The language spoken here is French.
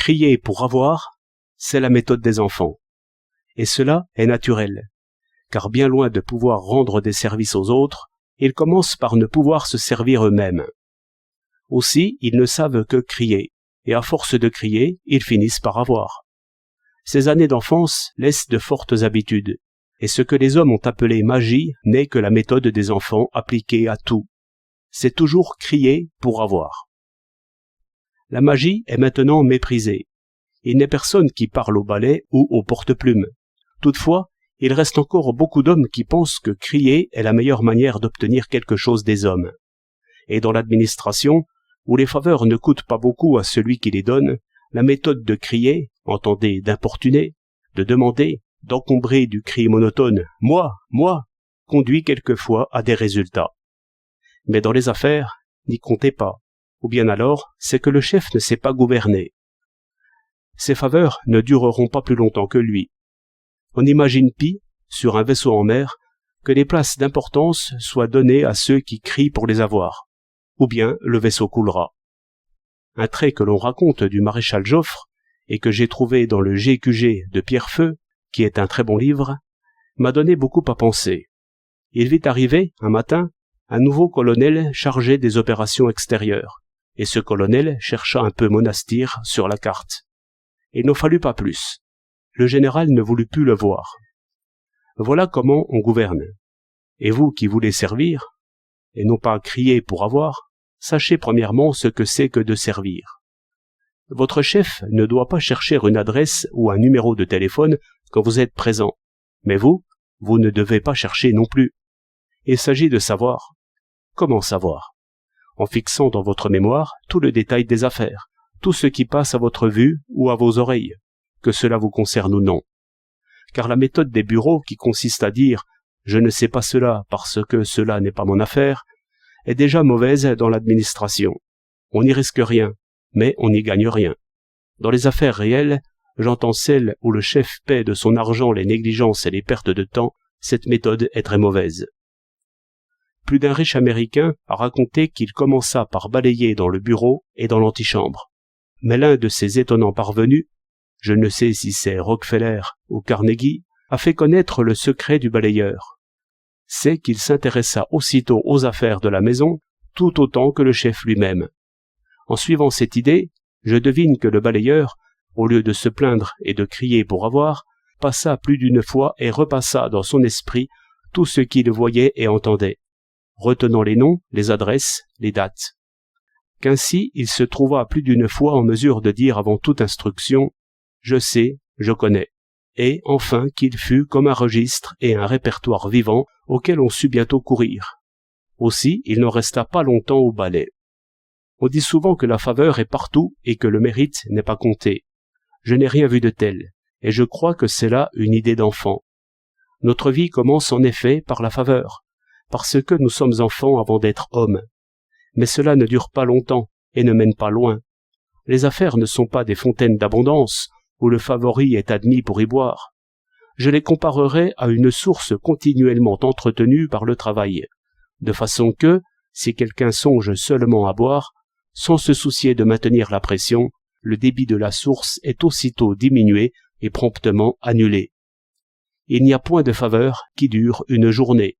Crier pour avoir, c'est la méthode des enfants. Et cela est naturel, car bien loin de pouvoir rendre des services aux autres, ils commencent par ne pouvoir se servir eux-mêmes. Aussi, ils ne savent que crier, et à force de crier, ils finissent par avoir. Ces années d'enfance laissent de fortes habitudes, et ce que les hommes ont appelé magie n'est que la méthode des enfants appliquée à tout. C'est toujours crier pour avoir. La magie est maintenant méprisée. Il n'est personne qui parle au balai ou au porte-plume. Toutefois, il reste encore beaucoup d'hommes qui pensent que crier est la meilleure manière d'obtenir quelque chose des hommes. Et dans l'administration, où les faveurs ne coûtent pas beaucoup à celui qui les donne, la méthode de crier, entendez d'importuner, de demander, d'encombrer du cri monotone « moi, moi », conduit quelquefois à des résultats. Mais dans les affaires, n'y comptez pas, ou bien alors c'est que le chef ne sait pas gouverner. Ces faveurs ne dureront pas plus longtemps que lui. On imagine pis, sur un vaisseau en mer, que les places d'importance soient données à ceux qui crient pour les avoir, ou bien le vaisseau coulera. Un trait que l'on raconte du maréchal Joffre, et que j'ai trouvé dans le GQG de Pierrefeu, qui est un très bon livre, m'a donné beaucoup à penser. Il vit arriver, un matin, un nouveau colonel chargé des opérations extérieures, et ce colonel chercha un peu Monastir sur la carte. Il n'en fallut pas plus. Le général ne voulut plus le voir. Voilà comment on gouverne. Et vous qui voulez servir, et non pas crier pour avoir, sachez premièrement ce que c'est que de servir. Votre chef ne doit pas chercher une adresse ou un numéro de téléphone quand vous êtes présent. Mais vous ne devez pas chercher non plus. Il s'agit de savoir. Comment savoir? En fixant dans votre mémoire tout le détail des affaires, tout ce qui passe à votre vue ou à vos oreilles, que cela vous concerne ou non. Car la méthode des bureaux qui consiste à dire « je ne sais pas cela parce que cela n'est pas mon affaire » est déjà mauvaise dans l'administration. On n'y risque rien, mais on n'y gagne rien. Dans les affaires réelles, j'entends celles où le chef paie de son argent les négligences et les pertes de temps, cette méthode est très mauvaise. Plus d'un riche américain a raconté qu'il commença par balayer dans le bureau et dans l'antichambre. Mais l'un de ces étonnants parvenus, je ne sais si c'est Rockefeller ou Carnegie, a fait connaître le secret du balayeur. C'est qu'il s'intéressa aussitôt aux affaires de la maison, tout autant que le chef lui-même. En suivant cette idée, je devine que le balayeur, au lieu de se plaindre et de crier pour avoir, passa plus d'une fois et repassa dans son esprit tout ce qu'il voyait et entendait, retenant les noms, les adresses, les dates. Qu'ainsi il se trouva plus d'une fois en mesure de dire avant toute instruction « je sais, je connais », et enfin qu'il fut comme un registre et un répertoire vivant auquel on sut bientôt courir. Aussi il n'en resta pas longtemps au balai. On dit souvent que la faveur est partout et que le mérite n'est pas compté. Je n'ai rien vu de tel, et je crois que c'est là une idée d'enfant. Notre vie commence en effet par la faveur, parce que nous sommes enfants avant d'être hommes. Mais cela ne dure pas longtemps et ne mène pas loin. Les affaires ne sont pas des fontaines d'abondance où le favori est admis pour y boire. Je les comparerai à une source continuellement entretenue par le travail, de façon que, si quelqu'un songe seulement à boire, sans se soucier de maintenir la pression, le débit de la source est aussitôt diminué et promptement annulé. Il n'y a point de faveur qui dure une journée.